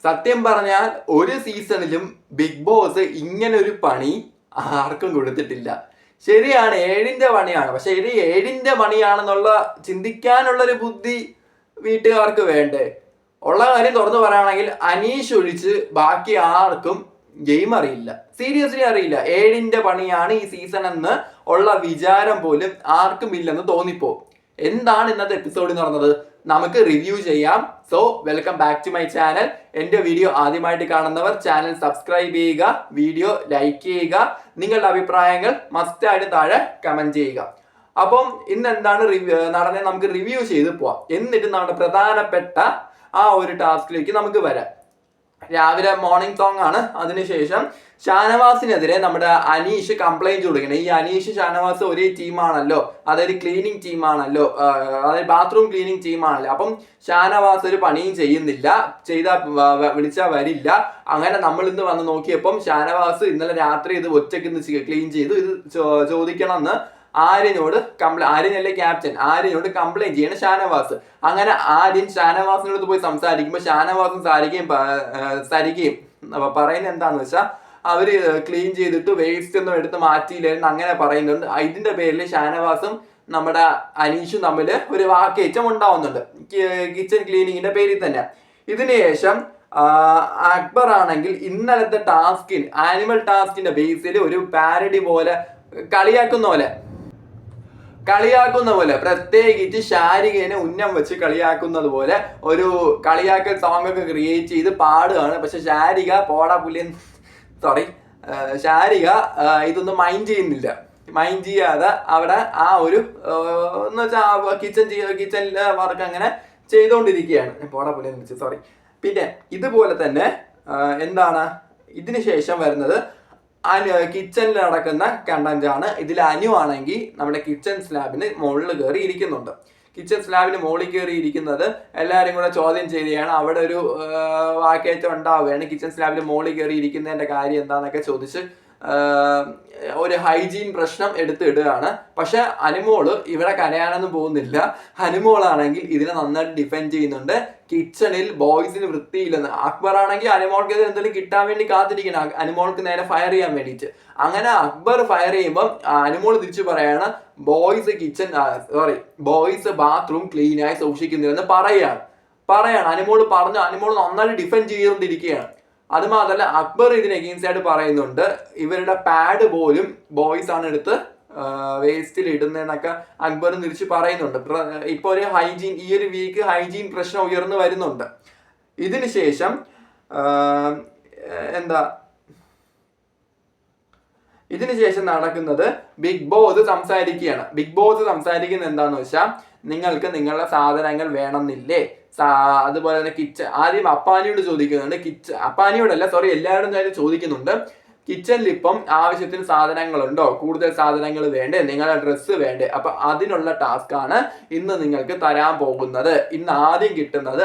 സത്യം പറഞ്ഞാൽ ഒരു സീസണിലും ബിഗ് ബോസ് ഇങ്ങനെ ഒരു പണി ആർക്കും കൊടുത്തിട്ടില്ല. ശരിയാണ്, ഏഴിന്റെ പണിയാണ്. പക്ഷെ ഇത് ഏഴിന്റെ പണിയാണെന്നുള്ള ചിന്തിക്കാനുള്ള ഒരു ബുദ്ധി വീട്ടുകാർക്ക് വേണ്ടേ? ഉള്ള കാര്യം തുറന്നു പറയുകയാണെങ്കിൽ അനീഷ് ഒഴിച്ച് ബാക്കി ആർക്കും ഗെയിം അറിയില്ല, സീരിയസ്ലി അറിയില്ല. ഏഴിന്റെ പണിയാണ് ഈ സീസൺ എന്ന് ഉള്ള വിചാരം പോലും ആർക്കും ഇല്ലെന്ന് തോന്നിപ്പോ. എന്താണ് ഇന്നത്തെ എപ്പിസോഡിൽ നടന്നത് നമുക്ക് റിവ്യൂ ചെയ്യാം. So welcome back to my channel. എന്റെ വീഡിയോ ആദ്യമായിട്ട് കാണുന്നവർ ചാനൽ സബ്സ്ക്രൈബ് ചെയ്യുക, വീഡിയോ ലൈക്ക് ചെയ്യുക, നിങ്ങളുടെ അഭിപ്രായങ്ങൾ മസ്റ്റായിട്ട് താഴെ കമന്റ് ചെയ്യുക. അപ്പം ഇന്ന് എന്താണ് നടന്നത് നമുക്ക് റിവ്യൂ ചെയ്ത് പോവാം. എന്നിട്ട് നമ്മുടെ പ്രധാനപ്പെട്ട ആ ഒരു ടാസ്കിലേക്ക് നമുക്ക് വരാം. രാവിലെ മോർണിംഗ് സോങ് ആണ്. അതിനുശേഷം ഷാനവാസിനെതിരെ നമ്മുടെ അനീഷ് കംപ്ലൈന്റ് കൊടുക്കണം. ഈ അനീഷ് ഷാനവാസ് ഒരേ ടീമാണല്ലോ, അതായത് ക്ലീനിങ് ടീമാണല്ലോ, അതായത് ബാത്റൂം ക്ലീനിങ് ടീമാണല്ലോ. അപ്പം ഷാനവാസ് ഒരു പണിയും ചെയ്യുന്നില്ല, വിളിച്ചാൽ വരില്ല. അങ്ങനെ നമ്മൾ ഇന്ന് വന്ന് നോക്കിയപ്പം ഷാനവാസ് ഇന്നലെ രാത്രി ഇത് ഒറ്റയ്ക്ക് ക്ലീൻ ചെയ്തു. ഇത് ചോദിക്കണം എന്ന് ആര്യനോട് ആര്യനല്ലേ ക്യാപ്റ്റൻ, ആര്യനോട് കംപ്ലൈന്റ് ചെയ്യണം ഷാനവാസ്. അങ്ങനെ ആര്യൻ ഷാനവാസിനോട് പോയി സംസാരിക്കുമ്പോൾ ഷാനവാസും സരികയും പറയുന്നത് എന്താന്ന് വെച്ചാൽ അവര് ക്ലീൻ ചെയ്തിട്ട് വേസ്റ്റ് ഒന്നും എടുത്ത് മാറ്റിയില്ലായിരുന്നു അങ്ങനെ പറയുന്നുണ്ട്. ഇതിന്റെ പേരിൽ ഷാനവാസും നമ്മുടെ അനീഷും തമ്മിൽ ഒരു വാക്കേറ്റം ഉണ്ടാവുന്നുണ്ട് കിച്ചൺ ക്ലീനിങ്ങിന്റെ പേരിൽ തന്നെ. ഇതിനുശേഷം അക്ബർ ആണെങ്കിൽ ഇന്നലത്തെ ടാസ്കിൻ ആനിമൽ ടാസ്കിന്റെ ബേസിൽ ഒരു പാരഡി പോലെ കളിയാക്കുന്ന പോലെ പ്രത്യേകിച്ച് ഷാരികനെ ഉന്നം വെച്ച് കളിയാക്കുന്നത് പോലെ ഒരു കളിയാക്കൽ സോങ് ഒക്കെ ക്രിയേറ്റ് ചെയ്ത് പാടുകയാണ്. പക്ഷെ ഷാരിക ഇതൊന്നും മൈൻഡ് ചെയ്യാതെ അവിടെ ആ ഒരു എന്ന് വെച്ചാൽ കിച്ചണിലെ വർക്ക് അങ്ങനെ ചെയ്തുകൊണ്ടിരിക്കുകയാണ്. പിന്നെ ഇതുപോലെ തന്നെ എന്താണ് ഇതിന് ശേഷം വരുന്നത് കിച്ചണിൽ നടക്കുന്ന കണ്ടന്റ് ആണ്. ഇതിൽ അനു ആണെങ്കിൽ നമ്മുടെ കിച്ചൺ സ്ലാബിന് മുകളിൽ കയറി ഇരിക്കുന്നുണ്ട്. കിച്ചൺ സ്ലാബിന് മുകളിൽ കയറി ഇരിക്കുന്നത് എല്ലാവരും കൂടെ ചോദ്യം ചെയ്യുകയാണ്. അവിടെ ഒരു വാക്കേറ്റം ഉണ്ടാവുകയാണ്. കിച്ചൺ സ്ലാബിന് മുകളിൽ കയറി ഇരിക്കുന്നതിന്റെ കാര്യം എന്താണെന്നൊക്കെ ചോദിച്ച് ഒരു ഹൈജീൻ പ്രശ്നം എടുത്തിടുകയാണ്. പക്ഷെ അനുമോള് ഇവിടെ കരയാനൊന്നും പോകുന്നില്ല. അനുമോളാണെങ്കിൽ ഇതിനെ നന്നായിട്ട് ഡിഫെൻഡ് ചെയ്യുന്നുണ്ട്. കിച്ചണിൽ ബോയ്സിന് വൃത്തിയില്ലെന്ന്. അക്ബർ ആണെങ്കിൽ അനുമോൾക്ക് എന്തെങ്കിലും കിട്ടാൻ വേണ്ടി കാത്തിരിക്കണം, അനുമോൾക്ക് നേരെ ഫയർ ചെയ്യാൻ വേണ്ടിയിട്ട്. അങ്ങനെ അക്ബർ ഫയർ ചെയ്യുമ്പോൾ അനുമോൾ തിരിച്ചു പറയാണ് ബോയ്സ് ബാത്റൂം ക്ലീൻ ആയി സൂക്ഷിക്കുന്നില്ലെന്ന് പറയാണ്. അനുമോൾ നന്നായിട്ട് ഡിഫെൻഡ് ചെയ്തുകൊണ്ടിരിക്കുകയാണ്. അത് മാത്രമല്ല അക്ബർ ഇതിന് എഗെയിൻസ്റ്റ് ആയിട്ട് പറയുന്നുണ്ട് ഇവരുടെ പാഡ് പോലും ബോയ്സ് ആണ് എടുത്ത് വേസ്റ്റിൽ ഇടുന്നതെന്നൊക്കെ അക്ബർ തിരിച്ച് പറയുന്നുണ്ട്. ഇപ്പൊ ഒരു ഈ ഒരു വീക്ക് ഹൈജീൻ പ്രശ്നം ഉയർന്നു വരുന്നുണ്ട്. ഇതിന് ശേഷം നടക്കുന്നത് ബിഗ് ബോസ് സംസാരിക്കുകയാണ്. ബിഗ് ബോസ് സംസാരിക്കുന്നത് എന്താന്ന് വെച്ചാൽ നിങ്ങൾക്ക് നിങ്ങളുടെ സാധനങ്ങൾ വേണമെന്നില്ലേ, അതുപോലെ തന്നെ ആദ്യം അപ്പാനിയോട് ചോദിക്കുന്നുണ്ട്. എല്ലാവരും ചോദിക്കുന്നുണ്ട് കിച്ചണിൽ ഇപ്പം ആവശ്യത്തിന് സാധനങ്ങളുണ്ടോ, കൂടുതൽ സാധനങ്ങൾ വേണ്ടേ, നിങ്ങളുടെ ഡ്രസ്സ് വേണ്ടേ. അപ്പൊ അതിനുള്ള ടാസ്ക് ആണ് ഇന്ന് നിങ്ങൾക്ക് തരാൻ പോകുന്നത്. ഇന്ന് ആദ്യം കിട്ടുന്നത്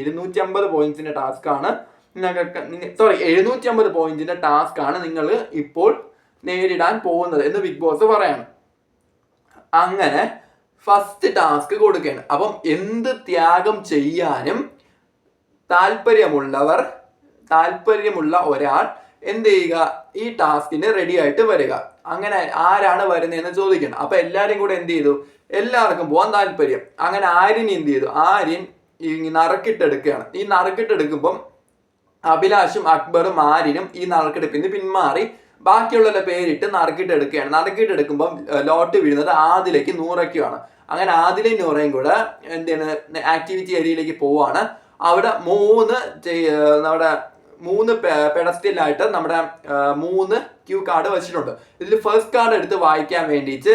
250 പോയിന്റ്സിന്റെ ടാസ്ക് ആണ്. 750 പോയിന്റിന്റെ ടാസ്ക് ആണ് നിങ്ങൾ ഇപ്പോൾ നേരിടാൻ പോകുന്നത് എന്ന് ബിഗ് ബോസ് പറയാണ്. അങ്ങനെ ഫസ്റ്റ് ടാസ്ക് കൊടുക്കുകയാണ്. അപ്പം എന്ത് ത്യാഗം ചെയ്യാനും താല്പര്യമുള്ള ഒരാൾ എന്ത് ചെയ്യുക, ഈ ടാസ്കിന് റെഡി ആയിട്ട് വരിക. അങ്ങനെ ആരാണ് വരുന്നതെന്ന് ചോദിക്കണം. അപ്പൊ എല്ലാരും കൂടെ എന്ത് ചെയ്തു, എല്ലാവർക്കും പോകാൻ താല്പര്യം. അങ്ങനെ ആര്യൻ എന്ത് ചെയ്തു, ആര്യൻ ഈ നറുക്കിട്ടെടുക്കുകയാണ്. ഈ നറുക്കിട്ടെടുക്കുമ്പം അഭിലാഷും അക്ബറും ആര്യനും ഈ നറുക്കെടുപ്പിന് പിന്മാറി ബാക്കിയുള്ള പേരിട്ട് നറുക്കിട്ടെടുക്കുകയാണ്. നറുക്കിട്ടെടുക്കുമ്പം ലോട്ട് വീഴുന്നത് ആദിലേക്ക് നൂറയ്ക്കുമാണ്. അങ്ങനെ ആദിലും നൂറയും കൂടെ എന്താണ് ആക്ടിവിറ്റി ഏരിയയിലേക്ക് പോവാണ്. അവിടെ മൂന്ന് പെഡസ്റ്റലായിട്ട് നമ്മുടെ 3 ക്യൂ കാർഡ് വെച്ചിട്ടുണ്ട്. ഇതിൽ ഫസ്റ്റ് കാർഡ് എടുത്ത് വായിക്കാൻ വേണ്ടിയിട്ട്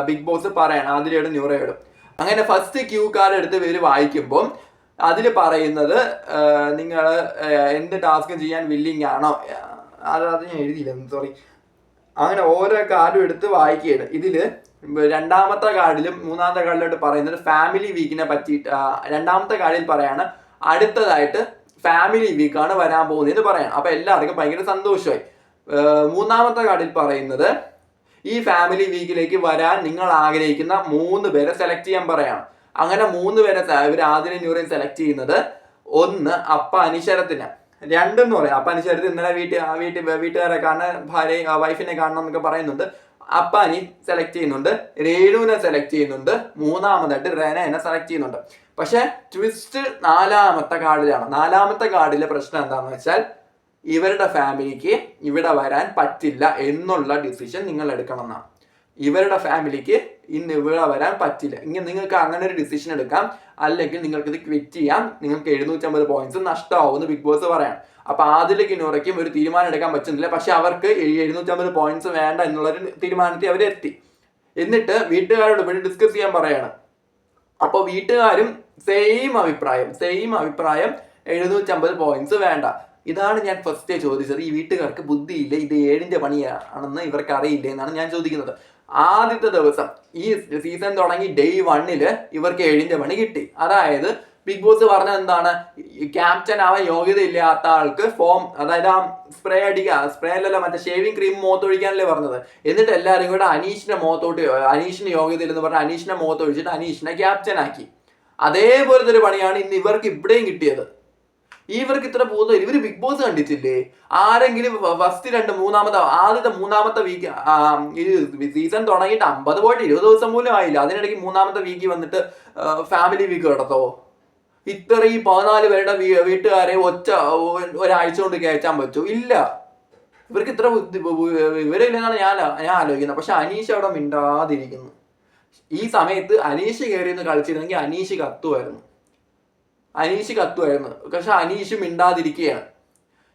ബിഗ് ബോസ് പറയാണ് ആദിലയോടും നൂറയോടും. അങ്ങനെ ഫസ്റ്റ് ക്യൂ കാർഡ് എടുത്ത് ഇവര് വായിക്കുമ്പോൾ അതിൽ പറയുന്നത് നിങ്ങൾ എന്ത് ടാസ്കും ചെയ്യാൻ വില്ലിങ് ആണോ, അത് ഞാൻ എഴുതിയില്ല, അങ്ങനെ ഓരോ കാർഡും എടുത്ത് വായിക്കുകയാണ്. ഇതില് രണ്ടാമത്തെ കാർഡിലും മൂന്നാമത്തെ കാർഡിലോട്ട് പറയുന്നത് ഫാമിലി വീക്കിനെ പറ്റിയിട്ട്. രണ്ടാമത്തെ കാർഡിൽ പറയാണ് അടുത്തതായിട്ട് ഫാമിലി വീക്കാണ് വരാൻ പോകുന്നതെന്ന് പറയാണ്. അപ്പൊ എല്ലാവർക്കും ഭയങ്കര സന്തോഷമായി. മൂന്നാമത്തെ കാർഡിൽ പറയുന്നത് ഈ ഫാമിലി വീക്കിലേക്ക് വരാൻ നിങ്ങൾ ആഗ്രഹിക്കുന്ന 3 പേരെ സെലക്ട് ചെയ്യാൻ പറയാണ്. അങ്ങനെ 3 പേരെ ഇവർ ആദ്യം നൂറയും സെലക്ട് ചെയ്യുന്നത് ഒന്ന് അപ്പ അനിശരത്തിന്, രണ്ടെന്ന് പറയാം. അപ്പ അനിശരത്തിന് ഇന്നലെ വീട്ടുകാരെ കാണാൻ വൈഫിനെ കാണണം എന്നൊക്കെ പറയുന്നുണ്ട്. അപ്പാനി സെലക്ട് ചെയ്യുന്നുണ്ട്, രേണുവിനെ സെലക്ട് ചെയ്യുന്നുണ്ട്, മൂന്നാമതായിട്ട് റെനയെ സെലക്ട് ചെയ്യുന്നുണ്ട്. പക്ഷെ ട്വിസ്റ്റ് നാലാമത്തെ കാർഡിലാണ്. നാലാമത്തെ കാർഡിലെ പ്രശ്നം എന്താണെന്ന് വെച്ചാൽ ഇവരുടെ ഫാമിലിക്ക് ഇവിടെ വരാൻ പറ്റില്ല എന്നുള്ള ഡിസിഷൻ നിങ്ങൾ എടുക്കണം എന്നാണ്. ഇവരുടെ ഫാമിലിക്ക് ഇന്ന് ഇവിടെ വരാൻ പറ്റില്ല. ഇങ്ങനെ നിങ്ങൾക്ക് അങ്ങനെ ഒരു ഡിസിഷൻ എടുക്കാം, അല്ലെങ്കിൽ നിങ്ങൾക്ക് ഇത് ക്വിറ്റ് ചെയ്യാം. നിങ്ങൾക്ക് 750 പോയിന്റ്സ് നഷ്ടമാവുമെന്ന് ബിഗ് ബോസ് പറയാണ്. അപ്പൊ ആദിലേക്ക് നൂറയ്ക്കും ഒരു തീരുമാനം എടുക്കാൻ പറ്റുന്നില്ല. പക്ഷെ അവർക്ക് 750 പോയിന്റ്സ് വേണ്ട എന്നുള്ളൊരു തീരുമാനത്തിൽ അവരെത്തി. എന്നിട്ട് വീട്ടുകാരോട് പോയി ഡിസ്കസ് ചെയ്യാൻ പറയാണ്. അപ്പോൾ വീട്ടുകാരും സെയിം അഭിപ്രായം 750 പോയിന്റ്സ് വേണ്ട. ഇതാണ് ഞാൻ ഫസ്റ്റ് ചോദിച്ചത്. ഈ വീട്ടുകാർക്ക് ബുദ്ധിയില്ല, ഇത് 7ന്റെ പണിയാണെന്ന് ഇവർക്ക് അറിയില്ല എന്നാണ് ഞാൻ ചോദിക്കുന്നത്. ആദ്യത്തെ ദിവസം ഈ സീസൺ തുടങ്ങി ഡേ 1 ഇവർക്ക് 7ന്റെ പണി കിട്ടി. അതായത് ബിഗ് ബോസ് പറഞ്ഞത് എന്താണ്, ക്യാപ്റ്റൻ ആവാൻ യോഗ്യത ഇല്ലാത്ത ആൾക്ക് ഫോം, അതായത് ആ സ്പ്രേ അല്ലല്ല മറ്റേ ഷേവിംഗ് ക്രീം മുഖത്തൊഴിക്കാനല്ലേ പറഞ്ഞത്. എന്നിട്ട് എല്ലാവരും കൂടെ അനീഷിന് യോഗ്യത ഇല്ലെന്ന് പറഞ്ഞ് അനീഷിനെ മുഖത്തൊഴിച്ചിട്ട് അനീഷിനെ ക്യാപ്റ്റൻ ആക്കി. അതേപോലത്തെ ഒരു പണിയാണ് ഇന്ന് ഇവർക്ക് ഇവിടെയും കിട്ടിയത്. ഇവർക്ക് ഇത്ര ബോധം, ഇവര് ബിഗ് ബോസ് കണ്ടിട്ടില്ലേ? ആരെങ്കിലും ഫസ്റ്റ് ആദ്യത്തെ മൂന്നാമത്തെ വീക്ക് സീസൺ തുടങ്ങിയിട്ട് 50 പോയിട്ട് 20 ദിവസം പോലും ആയില്ല. അതിനിടയ്ക്ക് മൂന്നാമത്തെ വീക്ക് വന്നിട്ട് ഫാമിലി വീക്ക് നടത്തോ? ഇത്രയും 14 പേരുടെ വീട്ടുകാരെ ഒരാഴ്ച കൊണ്ട് കയറ്റാൻ പറ്റൂ? ഇല്ല. ഇവർക്ക് ഇത്ര വിവരമില്ലെന്നാണ് ഞാൻ ആലോചിക്കുന്നത്. പക്ഷെ അനീഷ് അവിടെ മിണ്ടാതിരിക്കുന്നു. ഈ സമയത്ത് അനീഷ് കയറിയെന്ന് കളിച്ചിരുന്നെങ്കിൽ അനീഷ് കത്തുമായിരുന്നു. പക്ഷെ അനീഷ് മിണ്ടാതിരിക്കുകയാണ്.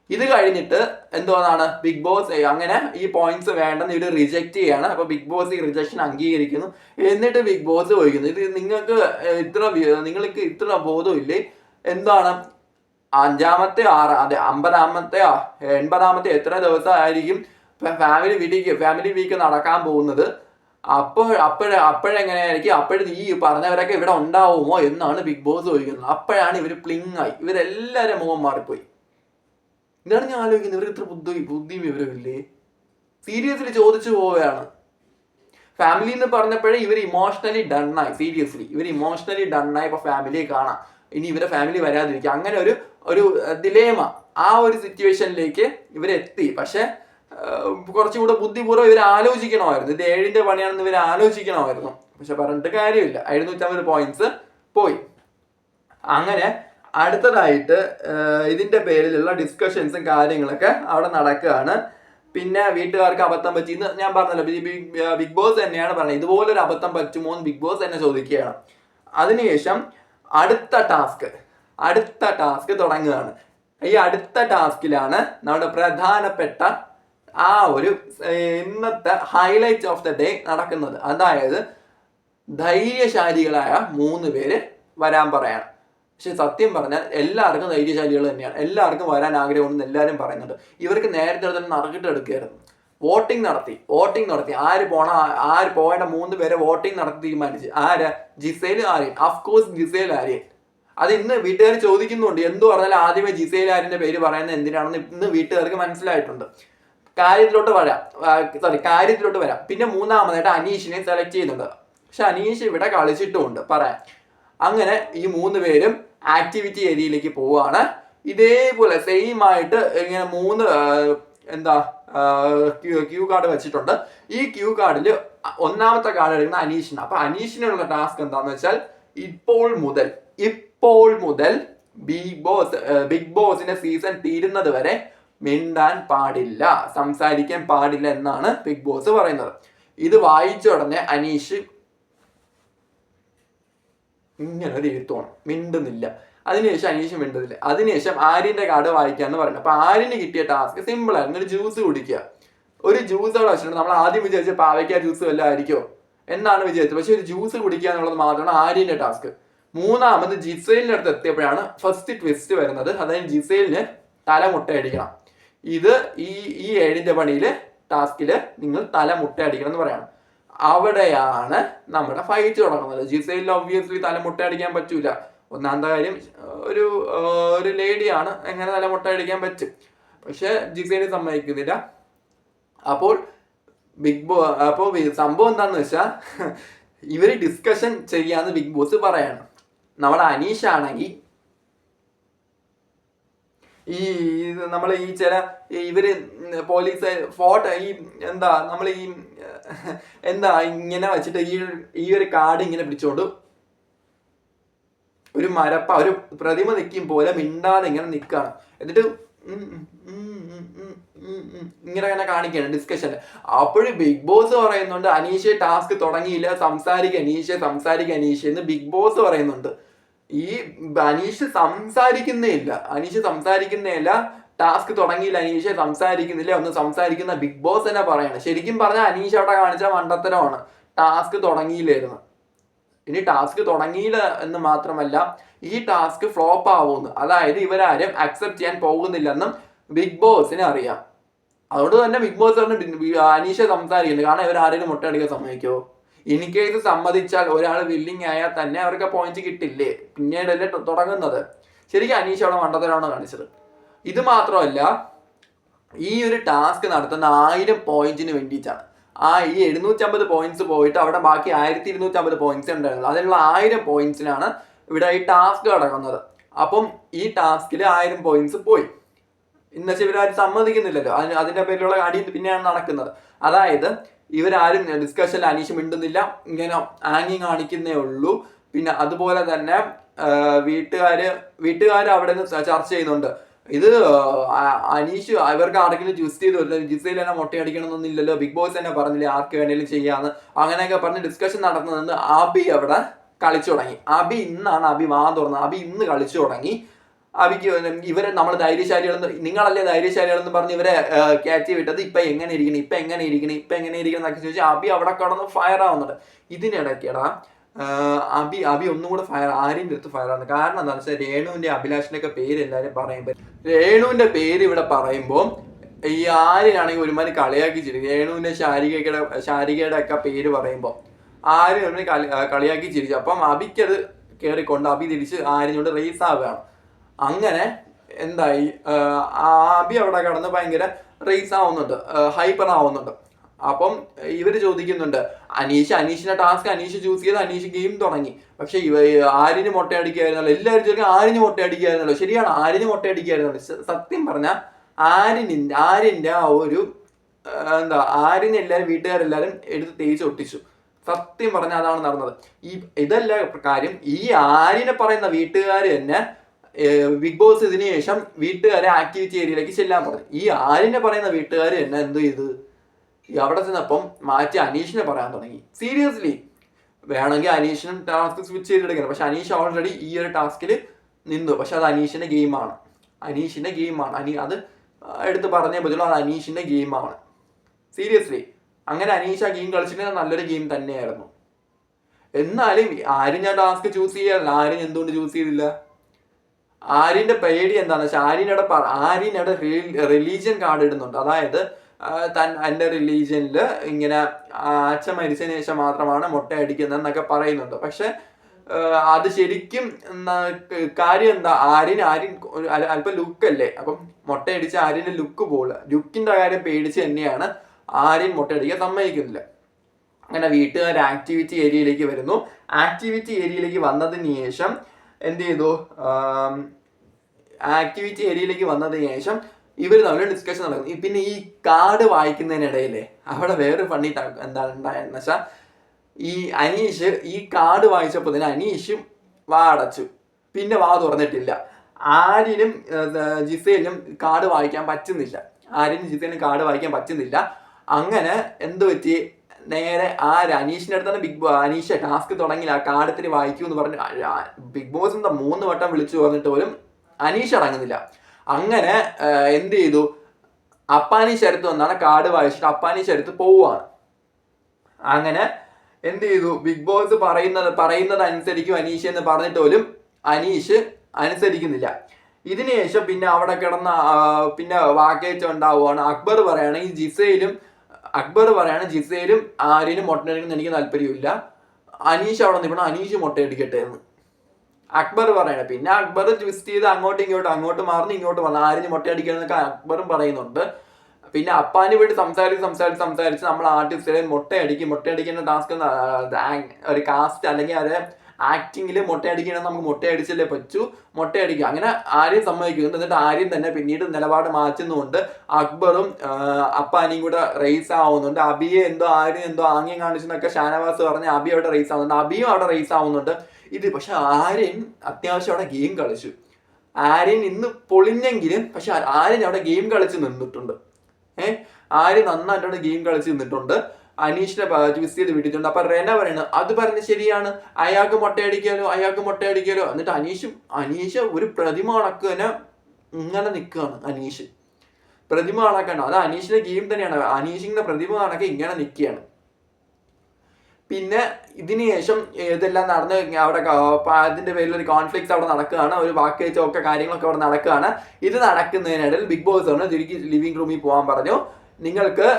ഇത് കഴിഞ്ഞിട്ട് എന്തോന്നാണ് ബിഗ് ബോസ് അങ്ങനെ ഈ പോയിന്റ്സ് വേണ്ടെന്ന് ഇവര് റിജക്റ്റ് ചെയ്യാണ്. അപ്പൊ ബിഗ് ബോസ് ഈ റിജക്ഷൻ അംഗീകരിക്കുന്നു. എന്നിട്ട് ബിഗ് ബോസ് ചോദിക്കുന്നു, ഇത് നിങ്ങൾക്ക് ഇത്ര ബോധമില്ലേ? എന്താണ് 5-ാമത്തെ 50-ാമത്തെ എത്ര ദിവസമായിരിക്കും ഫാമിലി വീക്ക് നടക്കാൻ പോകുന്നത്? അപ്പോഴെങ്ങനെയായിരിക്കും? ഈ പറഞ്ഞവരൊക്കെ ഇവിടെ ഉണ്ടാവുമോ എന്നാണ് ബിഗ് ബോസ് ചോദിക്കുന്നത്. അപ്പോഴാണ് ഇവര് പ്ലിങ്ങായി, ഇവരെല്ലാവരും മുഖം മാറിപ്പോയി. ഇതാണ് ഞാൻ ആലോചിക്കുന്നത്, ഇവർക്ക് ഇത്ര ബുദ്ധിയും വിവരമില്ലേ? സീരിയസ്ലി ചോദിച്ചു പോവുകയാണ്. ഫാമിലി എന്ന് പറഞ്ഞപ്പോഴേ ഇവർ ഇമോഷണലി ഡണ്ണായി. സീരിയസ്ലി ഇവർ ഇമോഷണലി ഡണ്ണായി. ഇപ്പൊ ഫാമിലിയെ കാണാം, ഇനി ഇവരെ ഫാമിലി വരാതിരിക്കുക, അങ്ങനെ ഒരു ദിലേമ, ആ ഒരു സിറ്റുവേഷനിലേക്ക് ഇവരെത്തി. പക്ഷെ കുറച്ചുകൂടെ ബുദ്ധിപൂർവ്വം ഇവർ ആലോചിക്കണമായിരുന്നു. ഇത് 7ന്റെ പണിയാണെന്ന് ഇവർ ആലോചിക്കണമായിരുന്നു. പക്ഷെ പറഞ്ഞിട്ട് കാര്യമില്ല, 750 പോയിന്റ്സ് പോയി. അങ്ങനെ അടുത്തതായിട്ട് ഇതിന്റെ പേരിലുള്ള ഡിസ്കഷൻസും കാര്യങ്ങളൊക്കെ അവിടെ നടക്കുകയാണ്. പിന്നെ വീട്ടുകാർക്ക് അബദ്ധം പറ്റിയെന്ന് ഞാൻ പറഞ്ഞല്ലോ, ബിഗ് ബോസ് തന്നെയാണ് പറഞ്ഞത്. ഇതുപോലൊരു അബദ്ധം പറ്റുമോ എന്ന് ബിഗ് ബോസ് തന്നെ ചോദിക്കുകയാണ്. അതിനുശേഷം അടുത്ത ടാസ്ക് തുടങ്ങുകയാണ്. ഈ അടുത്ത ടാസ്കിലാണ് നമ്മുടെ പ്രധാനപ്പെട്ട ആ ഒരു ഇന്നത്തെ ഹൈലൈറ്റ് ഓഫ് ദ ഡേ നടക്കുന്നത്. അതായത് ധൈര്യശാലികളായ 3 പേര് വരാൻ പറയാണ്. പക്ഷെ സത്യം പറഞ്ഞാൽ എല്ലാവർക്കും ധൈര്യശാലികൾ തന്നെയാണ്, എല്ലാവർക്കും വരാൻ ആഗ്രഹമുണ്ടെന്ന് എല്ലാവരും പറയുന്നുണ്ട്. ഇവർക്ക് നേരത്തെ തന്നെ നറുക്കിട്ടെടുക്കുകയായിരുന്നു. വോട്ടിംഗ് നടത്തി ആര് പോകേണ്ട 3 പേരെ വോട്ടിംഗ് നടത്തി തീരുമാനിച്ച്. Gizele Aryan, of course Gizele Aryan. അത് ഇന്ന് വീട്ടുകാർ ചോദിക്കുന്നുണ്ട്, എന്തു പറഞ്ഞാലും ആദ്യമേ ജിസേൽ ആര്യന്റെ പേര് പറയുന്നത് എന്തിനാണെന്ന് ഇന്ന് വീട്ടുകാർക്ക് മനസ്സിലായിട്ടുണ്ട്. കാര്യത്തിലോട്ട് വരാം. പിന്നെ മൂന്നാമതായിട്ട് അനീഷിനെ സെലക്ട് ചെയ്യുന്നുണ്ട്. പക്ഷെ അനീഷ് ഇവിടെ കളിച്ചിട്ടുമുണ്ട് പറയാൻ. അങ്ങനെ ഈ 3 പേരും ആക്ടിവിറ്റി ഏരിയയിലേക്ക് പോവാണ്. ഇതേപോലെ സെയിം ആയിട്ട് ഇങ്ങനെ 3 ക്യൂ കാർഡ് വെച്ചിട്ടുണ്ട്. ഈ ക്യൂ കാർഡിൽ ഒന്നാമത്തെ കാർഡ് എടുക്കുന്ന അനീഷിന്. അപ്പൊ അനീഷിനുള്ള ടാസ്ക് എന്താന്ന് വെച്ചാൽ ഇപ്പോൾ മുതൽ ബിഗ് ബോസിന്റെ സീസൺ തീരുന്നത് വരെ മിണ്ടാൻ പാടില്ല, സംസാരിക്കാൻ പാടില്ല എന്നാണ് ബിഗ് ബോസ് പറയുന്നത്. ഇത് വായിച്ച ഉടനെ അനീഷ് ഇങ്ങനെ ഒരു എഴുത്തോണം, മിണ്ടുന്നില്ല. അതിനുശേഷം അനീഷ് മിണ്ടുന്നില്ല. അതിനുശേഷം ആര്യന്റെ കാർഡ് വായിക്കാന്ന് പറഞ്ഞു. അപ്പൊ ആര്യന് കിട്ടിയ ടാസ്ക് സിമ്പിൾ ആയിരുന്നു, ഒരു ജ്യൂസ് കുടിക്കുക. ഒരു ജ്യൂസ് അവിടെ വെച്ചിട്ടുണ്ട്. നമ്മൾ ആദ്യം വിചാരിച്ച പാവയ്ക്ക ജ്യൂസ് വല്ലതും ആയിരിക്കോ എന്നാണ് വിചാരിച്ചത്. പക്ഷെ ഒരു ജ്യൂസ് കുടിക്കുക എന്നുള്ളത് മാത്രമാണ് ആര്യന്റെ ടാസ്ക്. മൂന്നാമത് ജിസേലിന്റെ അടുത്ത് എത്തിയപ്പോഴാണ് ഫസ്റ്റ് ട്വിസ്റ്റ് വരുന്നത്. അതായത് ജിസേലിന് തല മുട്ടയടിക്കണം. ഇത് ഈ 7ന്റെ പണിയില് ടാസ്കില് നിങ്ങൾ തല മുട്ടയടിക്കണം എന്ന് പറയണം. അവിടെയാണ് നമ്മുടെ ഫൈറ്റ് തുടങ്ങുന്നത്. ജിസേലിന് ഒബ്വിയസ്ലി തല മുട്ടയടിക്കാൻ പറ്റൂല. ഒന്നാമത്തെ കാര്യം ഒരു ലേഡിയാണ്, എങ്ങനെ തല മുട്ടയടിക്കാൻ പറ്റും? പക്ഷെ ജിസേലിന് സമ്മതിക്കുന്നില്ല. അപ്പോൾ സംഭവം എന്താണെന്ന് വെച്ചാൽ ഇവര് ഡിസ്കഷൻ ചെയ്യാന്ന് ബിഗ് ബോസ് പറയാണ്. നമ്മുടെ അനീഷ് ആണെങ്കിൽ ഈ നമ്മൾ ഈ ചില ഇവര് പോലീസ് ഫോട്ടോ ഈ എന്താ നമ്മൾ ഈ എന്താ ഇങ്ങനെ വെച്ചിട്ട് ഈ ഒരു കാർഡ് ഇങ്ങനെ പിടിച്ചോണ്ട് ഒരു ഒരു പ്രതിമ നിൽക്കും പോലെ മിണ്ടാതെ ഇങ്ങനെ നിൽക്കുകയാണ്. എന്നിട്ട് ഇങ്ങനെ അങ്ങനെ കാണിക്കുകയാണ് ഡിസ്കഷൻ. അപ്പോഴും ബിഗ് ബോസ് പറയുന്നുണ്ട് അനീഷ ടാസ്ക് തുടങ്ങിയില്ല, സംസാരിക്കുക അനീഷ എന്ന് ബിഗ് ബോസ് പറയുന്നുണ്ട്. ഈ അനീഷ് സംസാരിക്കുന്നേ ഇല്ല, ടാസ്ക് തുടങ്ങിയില്ല, അനീഷ സംസാരിക്കുന്നില്ല, ഒന്ന് സംസാരിക്കുന്ന ബിഗ് ബോസ് തന്നെ പറയാണ്. ശരിക്കും പറഞ്ഞാൽ അനീഷ് അവിടെ കാണിച്ച മണ്ടത്തരമാണ്, ടാസ്ക് തുടങ്ങിയില്ലായിരുന്നു. ഇനി ടാസ്ക് തുടങ്ങിയില്ല എന്ന് മാത്രമല്ല ഈ ടാസ്ക് ഫ്ലോപ്പ് ആവുമെന്ന്, അതായത് ഇവരാരും അക്സെപ്റ്റ് ചെയ്യാൻ പോകുന്നില്ലെന്നും ബിഗ് ബോസിന് അറിയാം. അതുകൊണ്ട് തന്നെ ബിഗ് ബോസ് അനീഷ സംസാരിക്കുന്നത്, കാരണം ഇവരാരെങ്കിലും മുട്ടയടിക്കാൻ സമ്മതിക്കുമോ? ഇൻ കേസ് സമ്മതിച്ചാൽ ഒരാൾ വില്ലിങ് ആയാൽ തന്നെ അവർക്ക് പോയിന്റ് കിട്ടില്ലേ, പിന്നീടല്ലേ തുടങ്ങുന്നത്. ശരിക്കും അനീഷ അവിടെ മണ്ടത്തരമാണ് കാണിച്ചത്. ഇത് മാത്രമല്ല ഈ ഒരു ടാസ്ക് നടത്തുന്ന 1000 പോയിന്റിന് വേണ്ടിയിട്ടാണ്. ഈ 750 പോയിന്റ്സ് പോയിട്ട് അവിടെ ബാക്കി 1250 പോയിന്റ്സ് ഉണ്ടായിരുന്നത്. അതിനുള്ള 1000 പോയിന്റ്സിനാണ് ഇവിടെ ഈ ടാസ്ക് നടക്കുന്നത്. അപ്പം ഈ ടാസ്കിൽ 1000 പോയിന്റ്സ് പോയി. എന്നുവെച്ചാൽ ഇവരാരും സമ്മതിക്കുന്നില്ലല്ലോ, അതിന്റെ പേരിലുള്ള അടി പിന്നെയാണ് നടക്കുന്നത്. അതായത് ഇവരാരും ഡിസ്കഷനിൽ അനീഷ് മിണ്ടുന്നില്ല, ഇങ്ങനെ ആംഗിങ് കാണിക്കുന്നേ ഉള്ളൂ. പിന്നെ അതുപോലെ തന്നെ വീട്ടുകാർ അവിടെ നിന്ന് ചർച്ച ചെയ്യുന്നുണ്ട്. ഇത് അനീഷ് ഇവർക്ക് ആർക്കെങ്കിലും ചൂസ് ചെയ്ത് വരില്ല, ജിസയിൽ തന്നെ മുട്ടയടിക്കണമെന്നൊന്നുമില്ലല്ലോ, ബിഗ് ബോസ് തന്നെ പറഞ്ഞില്ലേ ആർക്ക് വേണേലും ചെയ്യാന്ന്, അങ്ങനെയൊക്കെ പറഞ്ഞ് ഡിസ്കഷൻ നടത്തുന്നത്. അബി അവിടെ കളിച്ചു തുടങ്ങി. ഇന്നാണ് അബി വാ തുറന്നത്. അബി ഇന്ന് കളിച്ചു തുടങ്ങി. അബിക്ക് ഇവരെ നമ്മൾ ധൈര്യശാലികളെന്ന്, നിങ്ങളല്ലേ ധൈര്യശാലികളെന്ന് പറഞ്ഞ് ഇവരെ ക്യാച്ച് വിട്ടത്. ഇപ്പൊ എങ്ങനെ ഇരിക്കണം എന്നൊക്കെ ചോദിച്ചാൽ അബി അവിടെ കടന്ന് ഫയർ ആവുന്നുണ്ട്. ഇതിനിടയ്ക്കടാ അബി ഒന്നും കൂടെ ആര്യൻ്റെ അടുത്ത് ഫയർ ആവുന്നത്. കാരണം എന്താണെന്ന് വെച്ചാൽ രേണുവിന്റെ അഭിലാഷിന്റെ ഒക്കെ പേര് എല്ലാവരും പറയുമ്പോൾ, രേണുവിന്റെ പേര് ഇവിടെ പറയുമ്പോൾ ഈ ആര്യനാണെങ്കിൽ ഒരുമാതിരി കളിയാക്കി ചിരിക്കും. രേണുവിന്റെ ശാരികയുടെ ഒക്കെ പേര് പറയുമ്പോൾ ആര്യൻ കളിയാക്കി ചിരിച്ചു. അപ്പം അബിക്കത് കയറിക്കൊണ്ട് അബി തിരിച്ച് ആര്യനോട് റേസ് ആവുകയാണ്. അങ്ങനെ എന്തായി, അബി അവിടെ കടന്ന് ഭയങ്കര റേസ് ആവുന്നുണ്ട്, ഹൈപ്പർ ആവുന്നുണ്ട്. അപ്പം ഇവര് ചോദിക്കുന്നുണ്ട് അനീഷിന്റെ ടാസ്ക് അനീഷ് ചൂസ് ചെയ്ത് അനീഷ് ഗെയിം തുടങ്ങി. പക്ഷെ ആര്യന് മുട്ടയടിക്കായിരുന്നല്ലോ, എല്ലാവരും ചോദിക്കും ആര്യന് മുട്ടയടിക്കായിരുന്നല്ലോ. ശരിയാണ്, ആര്യന് മുട്ടയടിക്കായിരുന്നല്ലോ. സത്യം പറഞ്ഞാൽ ആര്യന്റെ ആ ഒരു ആര്യനെ എല്ലാവരും വീട്ടുകാരെല്ലാരും എടുത്ത് തേച്ച് ഒട്ടിച്ചു. സത്യം പറഞ്ഞാൽ അതാണ് നടന്നത്. ഇതല്ല കാര്യം, ഈ ആര്യനെ പറയുന്ന വീട്ടുകാർ തന്നെ ബിഗ് ബോസ് ഇതിനു ശേഷം വീട്ടുകാരെ ആക്ടിവിറ്റി ഏരിയയിലേക്ക് ചെല്ലാൻ പറഞ്ഞു. ഈ ആര്യനെ പറയുന്ന വീട്ടുകാർ തന്നെ എന്ത് ചെയ്ത് അവിടെ ചെന്നപ്പം മാറ്റി അനീഷിനെ പറയാൻ തുടങ്ങി. സീരിയസ്ലി വേണമെങ്കിൽ അനീഷിനും ടാസ്ക് സ്വിച്ച് ചെയ്തെടുക്കണം. പക്ഷെ അനീഷ് ഓൾറെഡി ഈ ഒരു ടാസ്കിൽ നിന്നു. പക്ഷെ അത് അനീഷിന്റെ ഗെയിമാണ്. അത് എടുത്ത് പറഞ്ഞേ പറ്റുള്ളൂ, അത് അനീഷിന്റെ ഗെയിമാണ്. സീരിയസ്ലി അങ്ങനെ അനീഷ് ആ ഗെയിം കളിച്ചിട്ടുണ്ടെങ്കിൽ നല്ലൊരു ഗെയിം തന്നെയായിരുന്നു. എന്നാലും ആരും ഞാൻ ടാസ്ക് ചൂസ് ചെയ്യാറില്ല. ആരും എന്തുകൊണ്ട് ചൂസ് ചെയ്തില്ല? ആര്യന്റെ പേടി എന്താണെന്ന് വെച്ചാൽ ആര്യനവിടെ റിലീജിയൻ കാർഡ് ഇടുന്നുണ്ട്. അതായത് എൻ്റെ റിലീജിയനിൽ ഇങ്ങനെ അച്ഛൻ മരിച്ചതിന് ശേഷം മാത്രമാണ് മുട്ടയടിക്കുന്നത് എന്നൊക്കെ പറയുന്നുണ്ട്. പക്ഷെ അത് ശരിക്കും കാര്യം എന്താ, ആര്യൻ അല്പം ലുക്കല്ലേ, അപ്പം മുട്ടയടിച്ച ആര്യന്റെ ലുക്ക് പോകില്ല. ലുക്കിന്റെ കാര്യം പേടിച്ച് തന്നെയാണ് ആര്യൻ മുട്ടയടിക്കാൻ സമ്മതിക്കുന്നില്ല. അങ്ങനെ വീട്ടുകാർ ആക്ടിവിറ്റി ഏരിയയിലേക്ക് വരുന്നു. ആക്ടിവിറ്റി ഏരിയയിലേക്ക് വന്നതിന് ശേഷം എന്ത് ചെയ്തു, ആക്ടിവിറ്റി ഏരിയയിലേക്ക് വന്നതിന് ശേഷം ഇവർ തമ്മിൽ ഡിസ്കഷൻ നടക്കുന്നു. പിന്നെ ഈ കാർഡ് വായിക്കുന്നതിനിടയിലെ അവിടെ വേറെ ഫണ്ണി എന്താണ് ഉണ്ടായെന്ന് വെച്ചാൽ, ഈ അനീഷ് ഈ കാർഡ് വായിച്ചപ്പോൾ തന്നെ അനീഷും വാ അടച്ചു, പിന്നെ വാ തുറന്നിട്ടില്ല. ആര്യനും ജിസേലിനും കാർഡ് വായിക്കാൻ പറ്റുന്നില്ല. അങ്ങനെ എന്ത് പറ്റി, നേരെ അനീഷിന്റെ അടുത്താണ് അനീഷ ടാസ്ക് തുടങ്ങില്ല, ആ കാർഡ് ഇത്തിരി വായിക്കൂ എന്ന് പറഞ്ഞ് ബിഗ് ബോസ് 3 വട്ടം വിളിച്ചു പറഞ്ഞിട്ട് പോലും അനീഷ് അടങ്ങുന്നില്ല. അങ്ങനെ എന്ത് ചെയ്തു, അപ്പാനി ശരത്ത് വന്നാണ് കാർഡ് വായിച്ചിട്ട് അപ്പാനി ശരത്ത് പോവുകയാണ്. അങ്ങനെ എന്ത് ചെയ്തു, ബിഗ് ബോസ് പറയുന്നത് അനുസരിക്കും അനീഷ് എന്ന് പറഞ്ഞിട്ട് പോലും അനീഷ് അനുസരിക്കുന്നില്ല. ഇതിനുശേഷം പിന്നെ അവിടെ കിടന്ന പിന്നെ വാക്കേറ്റം ഉണ്ടാവുകയാണ്. അക്ബർ പറയാണ് ജിസയിലും ആര്യനും മുട്ടയടിക്കുന്ന എനിക്ക് താല്പര്യമില്ല, അനീഷ് അവിടെ നിൽക്കണം, അനീഷ് മുട്ടയടിക്കട്ടെ എന്ന് അക്ബർ പറയണം. പിന്നെ അക്ബർ ട്വിസ്റ്റ് ചെയ്ത് അങ്ങോട്ട് മാറുന്നു, ഇങ്ങോട്ട് വന്നു, ആര്യന് മുട്ടയടിക്കണമെന്നൊക്കെ അക്ബറും പറയുന്നുണ്ട്. പിന്നെ അപ്പാന് വേണ്ടി സംസാരിച്ച് നമ്മൾ ആർട്ടിസ്റ്റുകളെ മുട്ടയടിക്കുന്ന ടാസ്ക് ഒരു കാസ്റ്റ് അല്ലെങ്കിൽ അവരെ ആക്ടിങ്ങിൽ മൊട്ടയടിക്കണം, നമുക്ക് മൊട്ടയടിച്ചല്ലേ പറ്റൂ, മൊട്ടയടിക്കുക. അങ്ങനെ ആര്യൻ സമ്മതിക്കുന്നുണ്ട്. എന്നിട്ട് ആര്യൻ തന്നെ പിന്നീട് നിലപാട് മാറ്റുന്നുണ്ട്. അക്ബറും അപ്പാനിയും കൂടെ റേസ് ആവുന്നുണ്ട്. അബിയെ എന്തോ ആര്യൻ എന്തോ ആംഗ്യം കാണിച്ചെന്നൊക്കെ ഷാനവാസ് പറഞ്ഞ് അബി അവിടെ റേസ് ആവുന്നുണ്ട്, അബിയും അവിടെ റേസ് ആവുന്നുണ്ട്. ഇത് പക്ഷെ ആര്യൻ അത്യാവശ്യം അവിടെ ഗെയിം കളിച്ചു. ആര്യൻ ഇന്ന് പൊളിഞ്ഞെങ്കിലും പക്ഷെ ആര്യൻ അവിടെ ഗെയിം കളിച്ച് നിന്നിട്ടുണ്ട്. ആര്യൻ നന്നായിട്ട് അവിടെ ഗെയിം കളിച്ച് നിന്നിട്ടുണ്ട്. അനീഷിനെ ട്വിസ്റ്റ് ചെയ്ത് വിട്ടിട്ടുണ്ട്. അപ്പൊ റെന പറയുന്നത് അത് പറഞ്ഞ് ശരിയാണ്, അയാൾക്ക് മൊട്ടയടിക്കാലോ. എന്നിട്ട് അനീഷ് ഒരു പ്രതിമ കണക്ക് ഇങ്ങനെ നിൽക്കുകയാണ്. അനീഷ് പ്രതിമ കണക്കാണ്, അത് അനീഷിന്റെ ഗെയിം തന്നെയാണ്. അനീഷിന്റെ പ്രതിമ കണക്ക് ഇങ്ങനെ നിൽക്കുകയാണ്. പിന്നെ ഇതിന് ശേഷം ഇതെല്ലാം നടന്ന് അവിടെ അതിന്റെ പേരിൽ ഒരു കോൺഫ്ലിക്ട്സ് അവിടെ നടക്കുകയാണ്, ഒരു വാക്കേറ്റോ ഒക്കെ കാര്യങ്ങളൊക്കെ അവിടെ നടക്കുകയാണ്. ഇത് നടക്കുന്നതിനിടയിൽ ബിഗ് ബോസ് ആണ് തിരികെ ലിവിംഗ് റൂമിൽ പോകാൻ പറഞ്ഞു. നിങ്ങൾക്ക്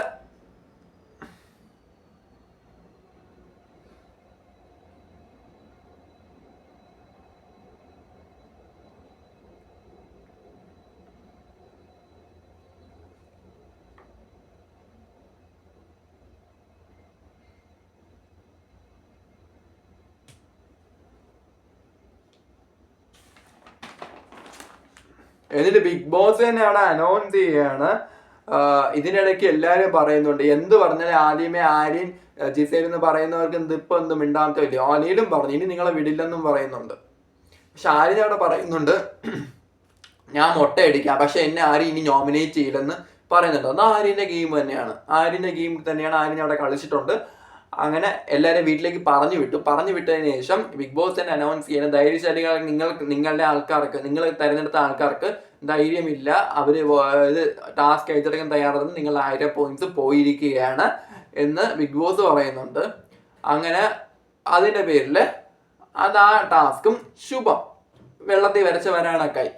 എന്നിട്ട് ബിഗ് ബോസ് തന്നെ അവിടെ അനൗൺസ് ചെയ്യാണ്. ഇതിനിടയ്ക്ക് എല്ലാവരും പറയുന്നുണ്ട്, എന്ത് പറഞ്ഞാലും ആദ്യമേ ആര്യൻ ജിസേൽ എന്ന് പറയുന്നവർക്ക് എന്ത് മിണ്ടാമത്തെ ഇല്ല. അനിലും പറഞ്ഞു ഇനി നിങ്ങളെ വിടില്ലെന്നും പറയുന്നുണ്ട്. പക്ഷെ ആര്യൻ അവിടെ പറയുന്നുണ്ട് ഞാൻ മൊട്ടയടിക്കാം, പക്ഷെ എന്നെ ആരും ഇനി നോമിനേറ്റ് ചെയ്യില്ലെന്ന് പറയുന്നുണ്ട്. അത് ആര്യന്റെ ഗെയിം തന്നെയാണ്, ആര്യൻ അവിടെ കളിച്ചിട്ടുണ്ട്. അങ്ങനെ എല്ലാവരും വീട്ടിലേക്ക് പറഞ്ഞു വിട്ടതിന് ശേഷം ബിഗ് ബോസ് തന്നെ അനൗൺസ് ചെയ്യുന്നത്, ധൈര്യശാലികൾ നിങ്ങളുടെ ആൾക്കാർക്ക്, നിങ്ങൾ തിരഞ്ഞെടുത്ത ആൾക്കാർക്ക് ധൈര്യമില്ല, അവര് ടാസ്ക് ഏറ്റെടുക്കാൻ തയ്യാറെന്ന്, നിങ്ങൾ 1000 പോയിന്റ്സ് പോയിരിക്കുകയാണ് എന്ന് ബിഗ് ബോസ് പറയുന്നുണ്ട്. അങ്ങനെ അതിന്റെ പേരിൽ അത് ആ ടാസ്കും ശുഭം വെള്ളത്തിൽ വരച്ച് വരാനൊക്കെയായി.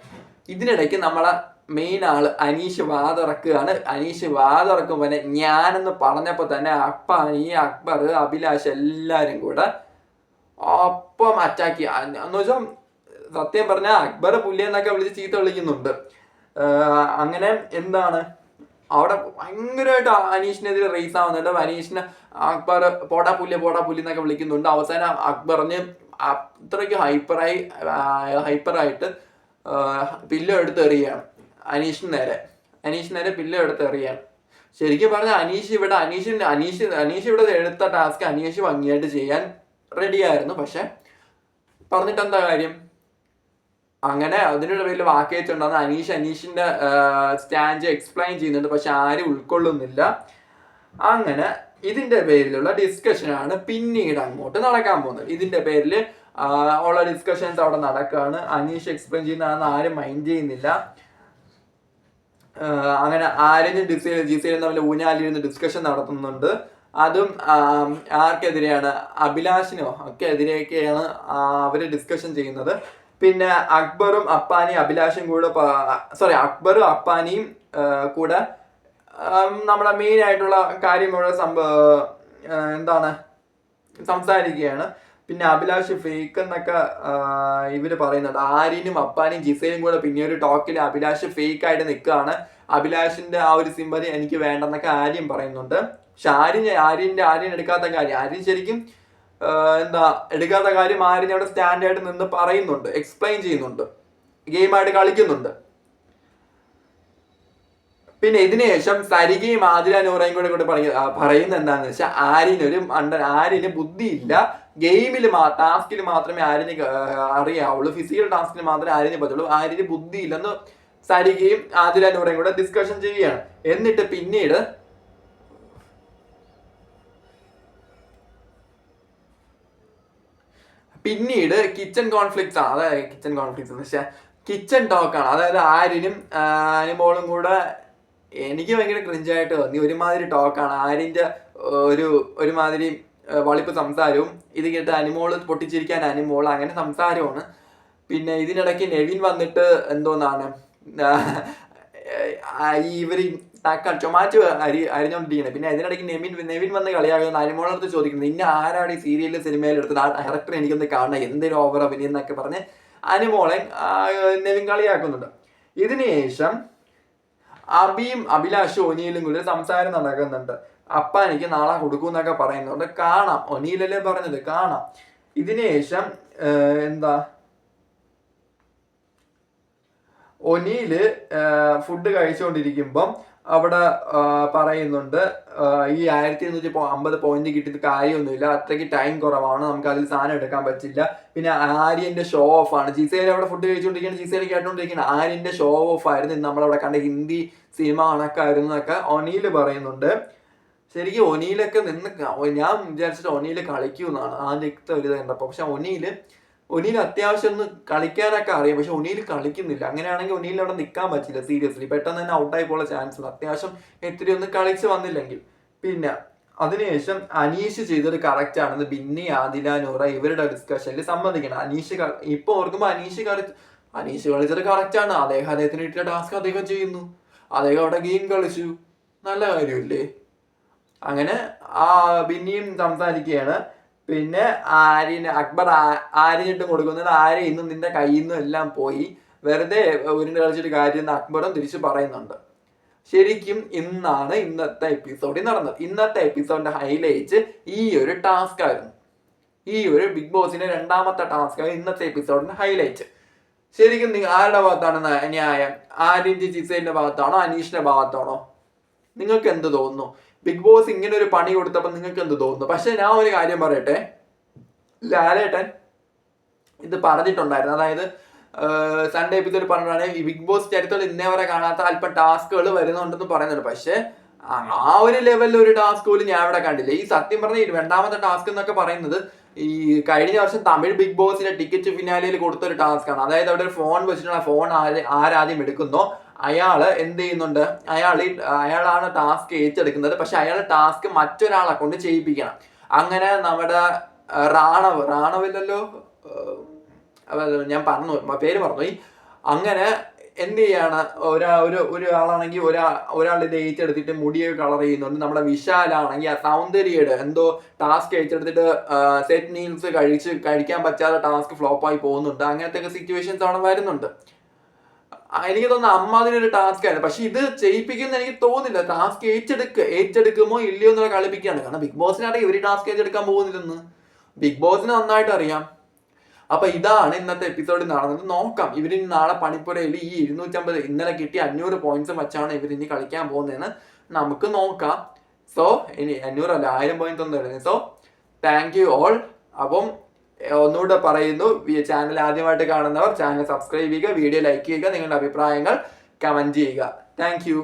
ഇതിനിടയ്ക്ക് നമ്മളെ മെയിൻ ആള് അനീഷ് വാതിറക്കുകയാണ്. അനീഷ് വാതിറക്കുമ്പോൾ ഞാനെന്ന് പറഞ്ഞപ്പോൾ തന്നെ അപ്പാനി, അക്ബർ, അഭിലാഷ് എല്ലാരും കൂടെ ഒപ്പം അറ്റാക്ക് എന്ന് വെച്ചാൽ സത്യം പറഞ്ഞാൽ അക്ബർ പുല്ലിയെന്നൊക്കെ വിളിച്ച് ചീത്ത വിളിക്കുന്നുണ്ട്. അങ്ങനെ എന്താണ് അവിടെ ഭയങ്കരമായിട്ട് അനീഷിനെതിരെ റേസ് ആവുന്നുണ്ട്. അനീഷിനെ അക്ബർ പോടാ പുല്ലി എന്നൊക്കെ വിളിക്കുന്നുണ്ട്. അവസാനം അക്ബറിന് അത്രയ്ക്ക് ഹൈപ്പറായിട്ട് പില്ലോ എടുത്ത് എറിയാണ് അനീഷിന് നേരെ പില്ലോ എടുത്ത് എറിയാണ്. ശരിക്കും പറഞ്ഞാൽ അനീഷ് ഇവിടെ എടുത്ത ടാസ്ക് അനീഷ് ഭംഗിയായിട്ട് ചെയ്യാൻ റെഡിയായിരുന്നു. പക്ഷെ പറഞ്ഞിട്ട് എന്താ കാര്യം? അങ്ങനെ അതിനുള്ള പേരിൽ വാക്കേറ്റുണ്ടാകുന്ന അനീഷിന്റെ സ്റ്റാൻഡ് എക്സ്പ്ലെയിൻ ചെയ്യുന്നുണ്ട്, പക്ഷെ ആരും ഉൾക്കൊള്ളുന്നില്ല. അങ്ങനെ ഇതിന്റെ പേരിലുള്ള ഡിസ്കഷനാണ് പിന്നീട് അങ്ങോട്ട് നടക്കാൻ പോകുന്നത്. ഇതിന്റെ പേരിൽ ഉള്ള ഡിസ്കഷൻസ് അവിടെ നടക്കുകയാണ്. അനീഷ് എക്സ്പ്ലെയിൻ ചെയ്യുന്നതാണെന്ന് ആരും മൈൻഡ് ചെയ്യുന്നില്ല. അങ്ങനെ ആര്യനും ജിസേലും തമ്മിൽ ഊഞ്ഞാലിരുന്ന് ഡിസ്കഷൻ നടത്തുന്നുണ്ട്. അതും ആർക്കെതിരെയാണ്? അഭിലാഷിനോ ഒക്കെ എതിരെയൊക്കെയാണ് അവര് ഡിസ്കഷൻ ചെയ്യുന്നത്. പിന്നെ അക്ബറും അപ്പാനിയും കൂടെ നമ്മുടെ മെയിൻ ആയിട്ടുള്ള കാര്യം ഇവിടെ സംസാരിക്കുകയാണ്. പിന്നെ അഭിലാഷ് ഫേക്ക് എന്നൊക്കെ ഇവര് പറയുന്നുണ്ട്. ആര്യനും അപ്പാനിയും ജിസേലും കൂടെ പിന്നെ ഒരു ടോക്കിൽ അഭിലാഷ് ഫേക്ക് ആയിട്ട് നിൽക്കുകയാണ്. അഭിലാഷിന്റെ ആ ഒരു സിമ്പതി എനിക്ക് വേണ്ടെന്നൊക്കെ ആര്യം പറയുന്നുണ്ട്. പക്ഷെ ആര്യൻ എടുക്കാത്ത കാര്യം, ആര്യൻ ശരിക്കും എടുക്കാത്ത കാര്യം ആര്യൻ അവിടെ സ്റ്റാൻഡായിട്ട് നിന്ന് പറയുന്നുണ്ട്, എക്സ്പ്ലെയിൻ ചെയ്യുന്നുണ്ട്, ഗെയിമായിട്ട് കളിക്കുന്നുണ്ട്. പിന്നെ ഇതിനു ശേഷം സരികയും ആദില നൂറയും കൂടെ പറയുന്നത് എന്താണെന്ന് വെച്ചാൽ ആര്യന് ബുദ്ധിയില്ല, ടാസ്കിൽ മാത്രമേ ആര്യന് അറിയാവുള്ളൂ, ഫിസിക്കൽ ടാസ്കിൽ മാത്രമേ ആര്യന് പറ്റുള്ളൂ, ആര്യന് ബുദ്ധിയില്ലെന്ന് സരികയും ആദില നൂറയും കൂടെ ഡിസ്കഷൻ ചെയ്യുകയാണ്. എന്നിട്ട് പിന്നീട് കിച്ചൺ കോൺഫ്ലിക്ട്സ് ആണ്. കിച്ചൺ ടോക്കാണ്. അതായത് ആര്യനും അനിമോളും കൂടെ എനിക്ക് ഭയങ്കര ക്രിഞ്ചായിട്ട് തോന്നി. ഒരുമാതിരി ടോക്കാണ്. ആര്യന്റെ ഒരുമാതിരി വളിപ്പ് സംസാരവും, ഇത് കേട്ട് അനിമോള് പൊട്ടിച്ചിരിക്കാൻ അനിമോൾ, അങ്ങനെ സംസാരമാണ്. പിന്നെ ഇതിനിടയ്ക്ക് നെവിൻ വന്നിട്ട് എന്തോന്നാണ് ഇവര് ചൊമാറ്റോ അരിഞ്ഞോണ്ടിരിക്കുന്നത്. പിന്നെ അതിനിടയ്ക്ക് നെവിൻ വന്ന് കളിയാകുന്ന അനിമോളടുത്ത് ചോദിക്കുന്നത്, ഇന്ന ആരാണ് ഈ സീരിയലിൽ സിനിമയിൽ എടുത്തത്, ആ ഡയറക്ടർ എനിക്കൊന്ന് കാണണം, എന്തൊരു ഓവർ അഭിനയം എന്നൊക്കെ പറഞ്ഞ് അനിമോളെ നെവിൻ കളിയാക്കുന്നുണ്ട്. ഇതിനുശേഷം അബിയും അഭിലാഷും ഒനിയിലും കൂടി സംസാരം നടക്കുന്നുണ്ട്. അപ്പാനിക്ക് നാളെ കൊടുക്കും എന്നൊക്കെ പറയുന്നുണ്ട്. കാണാം, ഒനിയിലല്ലേ പറഞ്ഞത്, കാണാം. ഇതിനുശേഷം എന്താ ഒനീല് ഫുഡ് കഴിച്ചുകൊണ്ടിരിക്കുമ്പം അവിടെ പറയുന്നുണ്ട് ഈ 1250 പോയിന്റ് കിട്ടിയത് കാര്യമൊന്നുമില്ല, അത്രയ്ക്ക് ടൈം കുറവാണ്, നമുക്ക് അതിൽ സാധനം എടുക്കാൻ പറ്റില്ല. പിന്നെ ആര്യന്റെ ഷോ ഓഫ് ആണ്. ജിസേൽ അവിടെ ഫുഡ് കഴിച്ചുകൊണ്ടിരിക്കുകയാണ്, ജിസേൽ കേട്ടോണ്ടിരിക്കുകയാണ്. ആര്യന്റെ ഷോ ഓഫ് ആയിരുന്നു നമ്മളവിടെ കണ്ട ഹിന്ദി സിനിമ കണക്കായിരുന്നു എന്നൊക്കെ ഒനീല് പറയുന്നുണ്ട്. ശരിക്കും ഒനീലൊക്കെ നിന്ന് ഞാൻ വിചാരിച്ചിട്ട് ഒനീല് കളിക്കൂന്നാണ് ആദ്യത്തെ ഒരു ഇത് കണ്ടപ്പോൾ. പക്ഷെ ഒനീൽ അത്യാവശ്യം ഒന്ന് കളിക്കാനൊക്കെ അറിയാം, പക്ഷെ ഒനീൽ കളിക്കുന്നില്ല. അങ്ങനെയാണെങ്കിൽ ഒനീൽ അവിടെ നിൽക്കാൻ പറ്റില്ല സീരിയസ്ലി. പെട്ടെന്ന് തന്നെ ഔട്ടായി പോകാൻ ചാൻസ് ഉണ്ട്, അത്യാവശ്യം എത്തിരി ഒന്ന് കളിച്ച് വന്നില്ലെങ്കിൽ. പിന്നെ അതിനുശേഷം അനീഷ് ചെയ്തത് കറക്റ്റ് ആണെന്ന് ബിന്നി, ആദില, നൂറ ഇവരുടെ ഡിസ്കഷനിൽ സമ്മതിക്കണം. ഇപ്പൊ ഓർക്കുമ്പോൾ അനീഷ് കളിച്ചത് കറക്റ്റ് ആണ്. അദ്ദേഹത്തിന് കിട്ടിയ ടാസ്ക് അദ്ദേഹം ചെയ്യുന്നു, അദ്ദേഹം അവിടെ ഗെയിം കളിച്ചു, നല്ല കാര്യമില്ലേ? അങ്ങനെ ബിന്നിയും സംസാരിക്കുകയാണ്. പിന്നെ അക്ബർ ആര്യനിട്ട് കൊടുക്കുന്നത്, ആര്യ ഇന്നും നിന്റെ കയ്യിൽ നിന്നും എല്ലാം പോയി, വെറുതെ ഉരുണ്ട് കളിച്ചിട്ട് കാര്യം അക്ബറും തിരിച്ചു പറയുന്നുണ്ട്. ശരിക്കും ഇന്നാണ് ഇന്നത്തെ എപ്പിസോഡിൽ നടന്നത്. ഇന്നത്തെ എപ്പിസോഡിന്റെ ഹൈലൈറ്റ് ഈ ഒരു ടാസ്ക് ആയിരുന്നു. ഈ ഒരു ബിഗ് ബോസിന്റെ 2ാമത്തെ ടാസ്ക് ആയിരുന്നു ഇന്നത്തെ എപ്പിസോഡിന്റെ ഹൈലൈറ്റ്. ശരിക്കും ആരുടെ ഭാഗത്താണ് ന്യായം? ആര്യന്റെ ജിസേലിന്റെ ഭാഗത്താണോ അനീഷിന്റെ ഭാഗത്താണോ? നിങ്ങൾക്ക് എന്ത് തോന്നുന്നു? ബിഗ് ബോസ് ഇങ്ങനെ ഒരു പണി കൊടുത്തപ്പോൾ നിങ്ങൾക്ക് എന്ത് തോന്നുന്നു? പക്ഷെ ഞാൻ ഒരു കാര്യം പറയട്ടെ, ലാലേട്ടൻ ഇത് പറഞ്ഞിട്ടുണ്ടായിരുന്നു. അതായത് സൺഡേ എപ്പിസോഡ് പറഞ്ഞാണ് ഈ ബിഗ് ബോസ് ചരിത്രത്തിൽ ഇന്നേ വരെ കാണാത്ത അല്പം ടാസ്കുകൾ വരുന്നുണ്ടെന്ന് പറയുന്നുണ്ട്. പക്ഷെ ആ ഒരു ലെവലിൽ ഒരു ടാസ്ക് പോലും ഞാൻ ഇവിടെ കണ്ടില്ല. ഈ സത്യം പറഞ്ഞ 2ാമത്തെ ടാസ്ക് എന്നൊക്കെ പറയുന്നത് ഈ കഴിഞ്ഞ വർഷം തമിഴ് ബിഗ് ബോസിന്റെ ടിക്കറ്റ് ഫിനാലിയിൽ കൊടുത്തൊരു ടാസ്ക് ആണ്. അതായത് അവിടെ ഒരു ഫോൺ വെച്ചിട്ടുള്ള ഫോൺ ആരാദ്യം എടുക്കുന്നോ അയാള് എന്ത് ചെയ്യുന്നുണ്ട്, അയാളാണ് ടാസ്ക് ഏറ്റെടുക്കുന്നത്. പക്ഷെ അയാൾ ടാസ്ക് മറ്റൊരാളെ കൊണ്ട് ചെയ്യിപ്പിക്കണം. അങ്ങനെ നമ്മുടെ റാണവില്ലല്ലോ, ഞാൻ പേര് മറന്നുപോയി. അങ്ങനെ എന്ത് ചെയ്യാണ്, ഒരാളാണെങ്കിൽ ഒരാളുടെ ഇത് ഏറ്റെടുത്തിട്ട് മുടിയൊക്കെ കളർ ചെയ്യുന്നുണ്ട്. നമ്മുടെ വിശാലാണെങ്കിൽ ആ സൗന്ദര്യയുടെ എന്തോ ടാസ്ക് ഏറ്റെടുത്തിട്ട് സെറ്റ് മീൽസ് കഴിക്കാൻ പറ്റാതെ ടാസ്ക് ഫ്ലോപ്പായി പോകുന്നുണ്ട്. അങ്ങനത്തെ ഒക്കെ സിറ്റുവേഷൻസ് അവിടെ വരുന്നുണ്ട്. എനിക്ക് തോന്നുന്നു അമ്മാതിനൊരു ടാസ്ക് ആയിരുന്നു. പക്ഷെ ഇത് ചെയ്യിപ്പിക്കുന്ന എനിക്ക് തോന്നില്ല. ടാസ്ക് ഏറ്റെടുക്കുമോ ഇല്ലയോ എന്നുള്ള കളിപ്പിക്കുകയാണ്. കാരണം ബിഗ് ബോസിനറിയാം ഇവര് ടാസ്ക് ഏറ്റെടുക്കാൻ പോകുന്നില്ലെന്ന്, ബിഗ് ബോസിന് നന്നായിട്ട് അറിയാം. അപ്പൊ ഇതാണ് ഇന്നത്തെ എപ്പിസോഡിൽ നടന്നത്. നോക്കാം ഇവര് നാളെ പണിപ്പുരയിൽ ഈ 250 ഇന്നലെ കിട്ടിയ 500 പോയിന്റ്സും വെച്ചാണ് ഇവരിനി കളിക്കാൻ പോകുന്നതെന്ന് നമുക്ക് നോക്കാം. സോ ഇനി 500 അല്ല 1000 പോയിന്റ്സ് ഒന്നും വരുന്നത്. So thank you all. അപ്പം ഒന്നുകൂടെ പറയുന്നു, ചാനൽ ആദ്യമായിട്ട് കാണുന്നവർ ചാനൽ സബ്സ്ക്രൈബ് ചെയ്യുക, വീഡിയോ ലൈക്ക് ചെയ്യുക, നിങ്ങളുടെ അഭിപ്രായങ്ങൾ കമന്റ് ചെയ്യുക. Thank you.